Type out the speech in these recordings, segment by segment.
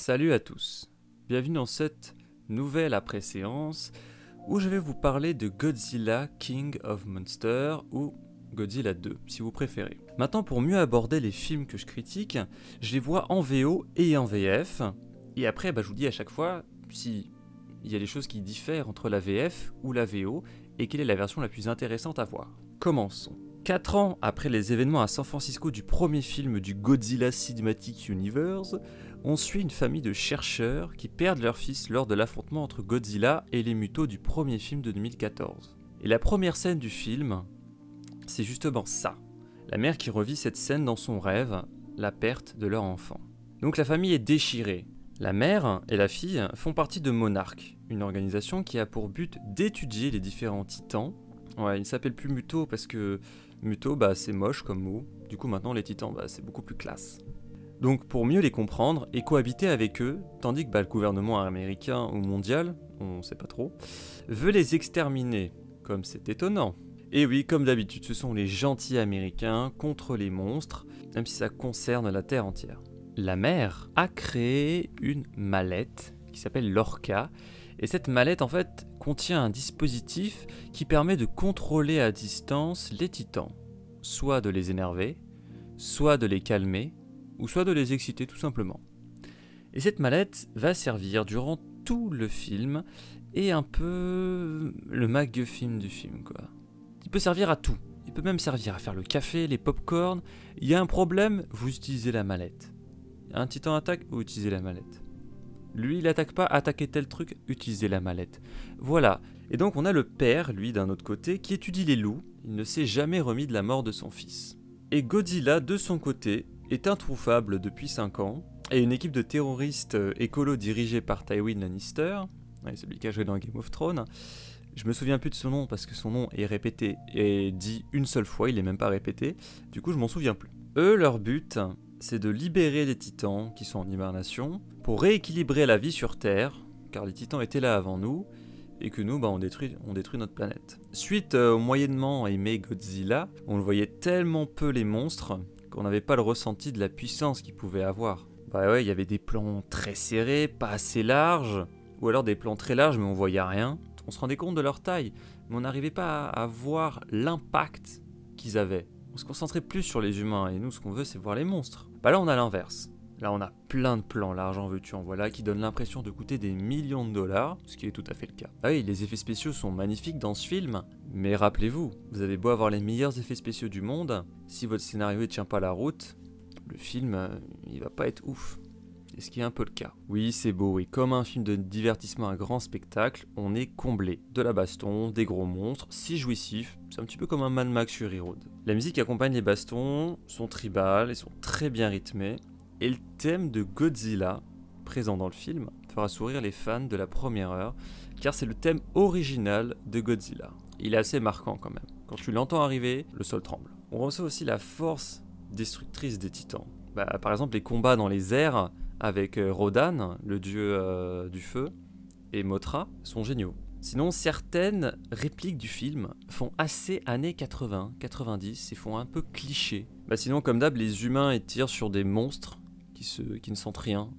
Salut à tous, bienvenue dans cette nouvelle après-séance où je vais vous parler de Godzilla King of Monsters ou Godzilla 2 si vous préférez. Maintenant, pour mieux aborder les films que je critique, je les vois en VO et en VF, et après je vous dis à chaque fois si il y a des choses qui diffèrent entre la VF ou la VO et quelle est la version la plus intéressante à voir. Commençons. 4 ans après les événements à San Francisco du premier film du Godzilla Cinematic Universe, on suit une famille de chercheurs qui perdent leur fils lors de l'affrontement entre Godzilla et les Mutos du premier film de 2014. Et la première scène du film, c'est justement ça. La mère qui revit cette scène dans son rêve, la perte de leur enfant. Donc la famille est déchirée. La mère et la fille font partie de Monarch, une organisation qui a pour but d'étudier les différents titans. Ouais, ils ne s'appellent plus Mutos parce que Muto, c'est moche comme mot. Du coup, maintenant, les titans, c'est beaucoup plus classe. Donc, pour mieux les comprendre et cohabiter avec eux, tandis que le gouvernement américain ou mondial, on sait pas trop, veut les exterminer. Comme c'est étonnant. Et oui, comme d'habitude, ce sont les gentils américains contre les monstres, même si ça concerne la Terre entière. La mère a créé une mallette qui s'appelle l'Orca, et cette mallette, en fait, contient un dispositif qui permet de contrôler à distance les titans, soit de les énerver, soit de les calmer, ou soit de les exciter tout simplement. Et cette mallette va servir durant tout le film, et un peu le MacGuffin du film, quoi. Il peut servir à tout. Il peut même servir à faire le café, les pop-corn. Il y a un problème, vous utilisez la mallette. Un titan attaque, vous utilisez la mallette. Lui, il attaque pas, attaquez tel truc, utilisez la mallette. Voilà. Et donc on a le père, lui, d'un autre côté, qui étudie les loups. Il ne s'est jamais remis de la mort de son fils. Et Godzilla, de son côté, est introuffable depuis 5 ans. Et une équipe de terroristes écolos dirigée par Tywin Lannister, celui qui a joué dans Game of Thrones, je me souviens plus de son nom parce que son nom est répété et dit une seule fois, il est même pas répété. Du coup, je m'en souviens plus. Eux, leur but, c'est de libérer les titans qui sont en hibernation pour rééquilibrer la vie sur Terre, car les titans étaient là avant nous, et que nous, on détruit notre planète. Suite au moyennement aimé Godzilla, on le voyait tellement peu les monstres qu'on n'avait pas le ressenti de la puissance qu'ils pouvaient avoir. Il y avait des plans très serrés, pas assez larges, ou alors des plans très larges mais on voyait rien. On se rendait compte de leur taille, mais on n'arrivait pas à voir l'impact qu'ils avaient. On se concentrait plus sur les humains, et nous, ce qu'on veut, c'est voir les monstres. Là, on a l'inverse. Là, on a plein de plans, l'argent veux-tu en voilà, qui donnent l'impression de coûter des millions de dollars, ce qui est tout à fait le cas. Ah oui, les effets spéciaux sont magnifiques dans ce film, mais rappelez-vous, vous avez beau avoir les meilleurs effets spéciaux du monde, si votre scénario ne tient pas la route, le film, il va pas être ouf. Et ce qui est un peu le cas. Oui, c'est beau, et comme un film de divertissement à grand spectacle, on est comblé. De la baston, des gros monstres, si jouissif, c'est un petit peu comme un Mad Max Fury Road. La musique qui accompagne les bastons sont tribales et sont très bien rythmées, et le thème de Godzilla, présent dans le film, fera sourire les fans de la première heure, car c'est le thème original de Godzilla. Il est assez marquant quand même. Quand tu l'entends arriver, le sol tremble. On ressent aussi la force destructrice des titans. Par exemple, les combats dans les airs avec Rodan, le dieu du feu, et Mothra sont géniaux. Sinon, certaines répliques du film font assez années 80, 90 et font un peu cliché. Sinon, comme d'hab, les humains ils tirent sur des monstres qui ne sentent rien.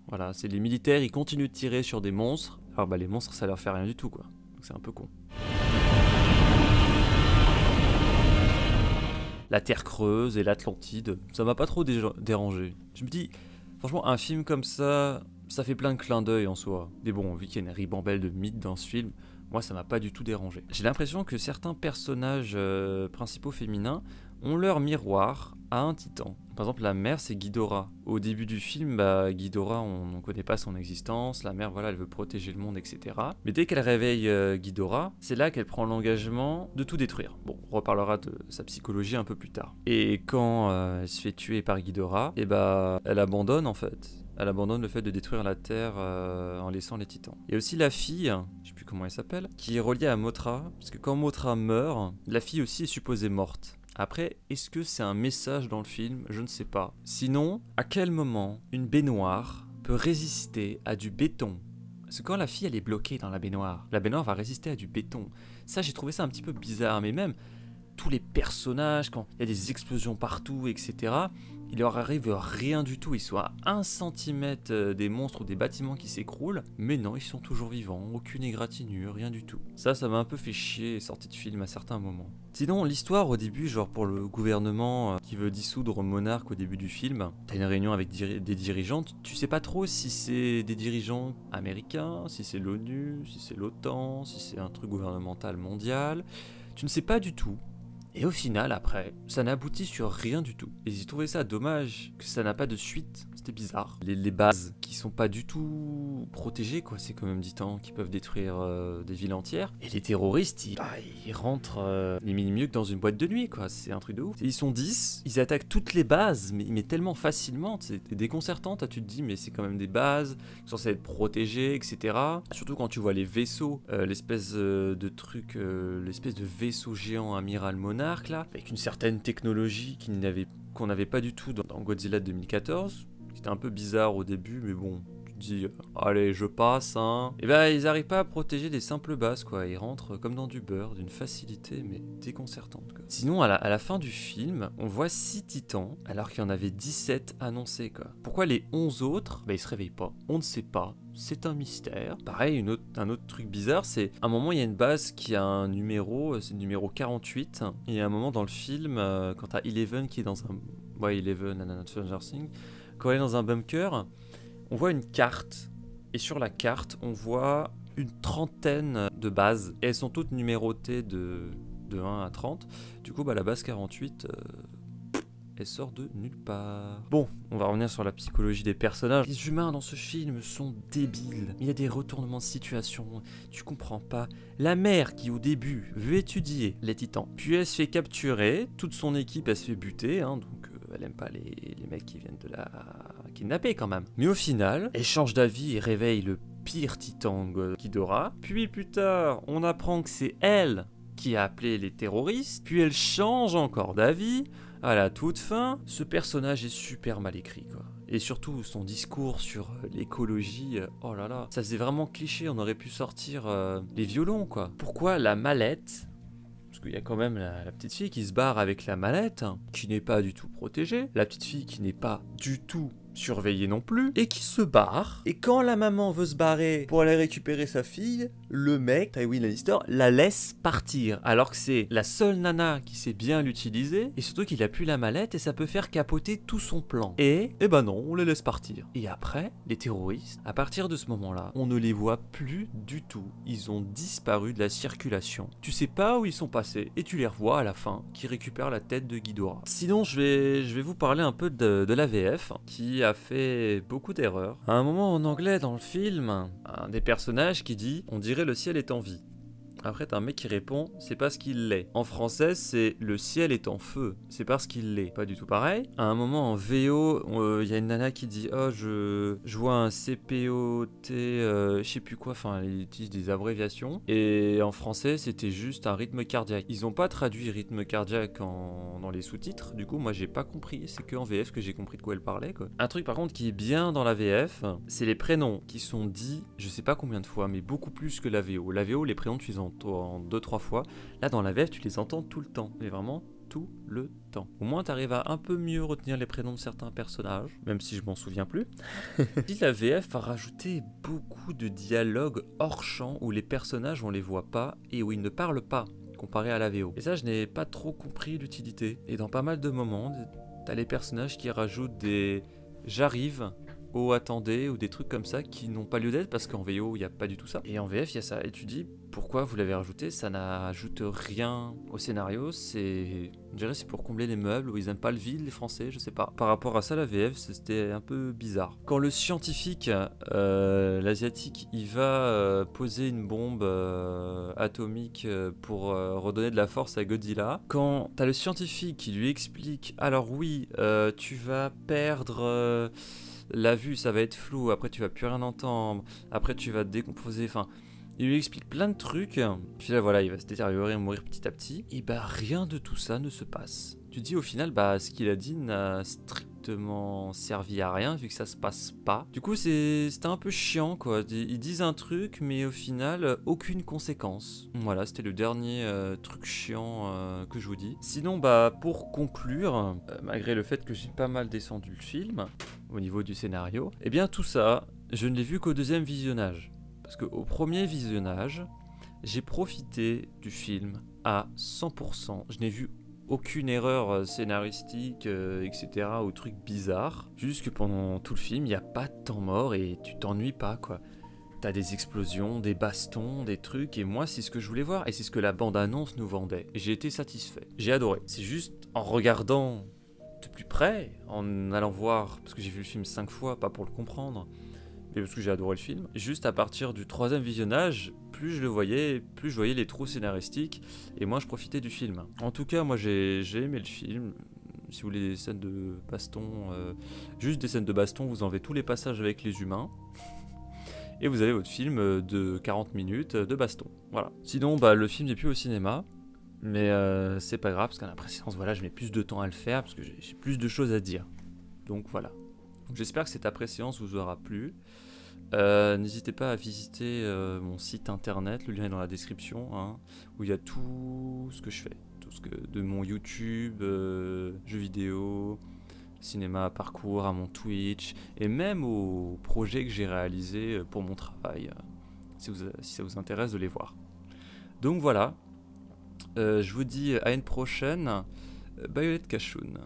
Voilà, c'est les militaires, ils continuent de tirer sur des monstres. Alors les monstres, ça leur fait rien du tout, quoi. Donc c'est un peu con. La Terre creuse et l'Atlantide, ça m'a pas trop dérangé. Je me dis, franchement, un film comme ça fait plein de clins d'œil en soi. Mais bon, vu qu'il y a une ribambelle de mythes dans ce film, moi ça m'a pas du tout dérangé. J'ai l'impression que certains personnages principaux féminins ont leur miroir à un titan. Par exemple, la mère, c'est Ghidorah. Au début du film, Ghidorah, on ne connaît pas son existence. La mère, elle veut protéger le monde, etc. Mais dès qu'elle réveille Ghidorah, c'est là qu'elle prend l'engagement de tout détruire. Bon, on reparlera de sa psychologie un peu plus tard. Et quand elle se fait tuer par Ghidorah, elle abandonne en fait. Elle abandonne le fait de détruire la Terre en laissant les titans. Et aussi la fille, je sais plus comment elle s'appelle, qui est reliée à Mothra, parce que quand Mothra meurt, la fille aussi est supposée morte. Après, est-ce que c'est un message dans le film? Je ne sais pas. Sinon, à quel moment une baignoire peut résister à du béton? Parce que quand la fille elle est bloquée dans la baignoire va résister à du béton. Ça, j'ai trouvé ça un petit peu bizarre, mais même tous les personnages, quand il y a des explosions partout, etc., il leur arrive rien du tout. Ils sont à 1 centimètre des monstres ou des bâtiments qui s'écroulent. Mais non, ils sont toujours vivants. Aucune égratignure, rien du tout. Ça m'a un peu fait chier, sortie de film à certains moments. Sinon, l'histoire au début, genre pour le gouvernement qui veut dissoudre Monarque au début du film, t'as une réunion avec des dirigeantes. Tu sais pas trop si c'est des dirigeants américains, si c'est l'ONU, si c'est l'OTAN, si c'est un truc gouvernemental mondial. Tu ne sais pas du tout. Et au final, après, ça n'aboutit sur rien du tout. Et j'ai trouvé ça dommage que ça n'a pas de suite. C'était bizarre. Les bases qui sont pas du tout protégées, quoi. C'est quand même dit tant qui peuvent détruire des villes entières. Et les terroristes, ils rentrent limite mieux que dans une boîte de nuit, quoi. C'est un truc de ouf. Ils sont 10, ils attaquent toutes les bases, mais tellement facilement. C'est déconcertant. Tu te dis, mais c'est quand même des bases qui sont censées être protégées, etc. Surtout quand tu vois les vaisseaux, l'espèce de truc, l'espèce de vaisseau géant amiral Monarque, là, avec une certaine technologie qu'on n'avait pas du tout dans Godzilla 2014. C'était un peu bizarre au début, mais bon, tu te dis, allez, je passe, hein. Et ben, ils arrivent pas à protéger des simples bases, quoi. Ils rentrent comme dans du beurre, d'une facilité, mais déconcertante, quoi. Sinon, à la fin du film, on voit 6 titans, alors qu'il y en avait 17 annoncés, quoi. Pourquoi les 11 autres, ils se réveillent pas? On ne sait pas. C'est un mystère. Pareil, un autre truc bizarre, c'est à un moment il y a une base qui a un numéro, c'est le numéro 48. Et à un moment dans le film, quand t'as Eleven qui est dans un... Ouais, Eleven, Stranger Things, quand elle est dans un bunker, on voit une carte. Et sur la carte, on voit une trentaine de bases. Et elles sont toutes numérotées de 1 à 30. Du coup, la base 48... elle sort de nulle part. Bon, on va revenir sur la psychologie des personnages. Les humains dans ce film sont débiles. Il y a des retournements de situation, tu comprends pas. La mère qui au début veut étudier les titans, puis elle se fait capturer, toute son équipe elle se fait buter, hein, donc elle aime pas les mecs qui viennent de la kidnapper quand même. Mais au final, elle change d'avis et réveille le pire titan Ghidorah. Puis plus tard, on apprend que c'est elle qui a appelé les terroristes, puis elle change encore d'avis. À la toute fin, ce personnage est super mal écrit, quoi. Et surtout, son discours sur l'écologie, oh là là, ça faisait vraiment cliché, on aurait pu sortir les violons, quoi. Pourquoi la mallette? Parce qu'il y a quand même la petite fille qui se barre avec la mallette, qui n'est pas du tout protégée, la petite fille qui n'est pas du tout surveillée non plus, et qui se barre. Et quand la maman veut se barrer pour aller récupérer sa fille, le mec, Tywin Lannister, la laisse partir. Alors que c'est la seule nana qui sait bien l'utiliser, et surtout qu'il a plus la mallette et ça peut faire capoter tout son plan. Et ben non, on les laisse partir. Et après, les terroristes, à partir de ce moment-là, on ne les voit plus du tout. Ils ont disparu de la circulation. Tu sais pas où ils sont passés, et tu les revois à la fin, qui récupèrent la tête de Ghidorah. Sinon, je vais vous parler un peu de la VF, qui a fait beaucoup d'erreurs. À un moment en anglais dans le film, un des personnages qui dit « On dirait le ciel est en vie ». Après, t'as un mec qui répond « C'est parce qu'il l'est ». En français, c'est « Le ciel est en feu ». C'est parce qu'il l'est. Pas du tout pareil. À un moment en VO, y a une nana qui dit « Oh, je vois un CPOT, je sais plus quoi ». Enfin, elle utilise des abréviations. Et en français, c'était juste un rythme cardiaque. Ils ont pas traduit rythme cardiaque dans les sous-titres. Du coup, moi, j'ai pas compris. C'est que en VF que j'ai compris de quoi elle parlait, quoi. Un truc, par contre, qui est bien dans la VF, c'est les prénoms qui sont dits, je sais pas combien de fois, mais beaucoup plus que la VO. La VO, les prénoms, tu les entends en 2-3 fois. Là, dans la VF, tu les entends tout le temps. Mais vraiment tout le temps. Au moins, tu arrives à un peu mieux retenir les prénoms de certains personnages, même si je m'en souviens plus. Si la VF a rajouté beaucoup de dialogues hors champ où les personnages, on les voit pas et où ils ne parlent pas, comparé à la VO. Et ça, je n'ai pas trop compris l'utilité. Et dans pas mal de moments, t'as les personnages qui rajoutent des « j'arrive », oh attendez, ou des trucs comme ça qui n'ont pas lieu d'être parce qu'en VO il n'y a pas du tout ça. Et en VF il y a ça. Et tu dis pourquoi vous l'avez rajouté? Ça n'ajoute rien au scénario. On dirait c'est pour combler les meubles ou ils aiment pas le vide les Français, je sais pas. Par rapport à ça, la VF c'était un peu bizarre. Quand le scientifique, l'asiatique, il va poser une bombe atomique pour redonner de la force à Godzilla. Quand t'as le scientifique qui lui explique alors oui, tu vas perdre. La vue, ça va être flou, après tu vas plus rien entendre, après tu vas te décomposer, enfin... Il lui explique plein de trucs, puis là voilà, il va se détériorer et mourir petit à petit, et rien de tout ça ne se passe. Tu te dis au final, ce qu'il a dit n'a strictement strictement servi à rien vu que ça se passe pas. Du coup c'était un peu chiant quoi, ils disent un truc mais au final aucune conséquence. Voilà, c'était le dernier truc chiant que je vous dis. Sinon bah pour conclure, malgré le fait que j'ai pas mal descendu le film au niveau du scénario, et bien tout ça je ne l'ai vu qu'au deuxième visionnage. Parce qu'au premier visionnage, j'ai profité du film à 100%. Je n'ai vu aucune erreur scénaristique, etc. ou truc bizarre. Juste que pendant tout le film, il n'y a pas de temps mort et tu t'ennuies pas, quoi. T'as des explosions, des bastons, des trucs, et moi c'est ce que je voulais voir, et c'est ce que la bande-annonce nous vendait. Et j'ai été satisfait. J'ai adoré. C'est juste en regardant de plus près, en allant voir, parce que j'ai vu le film 5 fois, pas pour le comprendre, mais parce que j'ai adoré le film. Juste à partir du troisième visionnage, plus je le voyais, plus je voyais les trous scénaristiques, et moins je profitais du film. En tout cas, moi j'ai aimé le film. Si vous voulez des scènes de baston, juste des scènes de baston, vous enlevez tous les passages avec les humains, et vous avez votre film de 40 minutes de baston. Voilà. Sinon, bah, le film n'est plus au cinéma, mais c'est pas grave, parce qu'à la préséance, voilà, je mets plus de temps à le faire, parce que j'ai plus de choses à dire. Donc voilà. J'espère que cette après-séance vous aura plu. N'hésitez pas à visiter mon site internet, le lien est dans la description, hein, où il y a tout ce que je fais, de mon YouTube, jeux vidéo, cinéma, parcours, à mon Twitch, et même aux projets que j'ai réalisés pour mon travail, si ça vous intéresse de les voir. Donc voilà, je vous dis à une prochaine, Bayonetta Cashoun.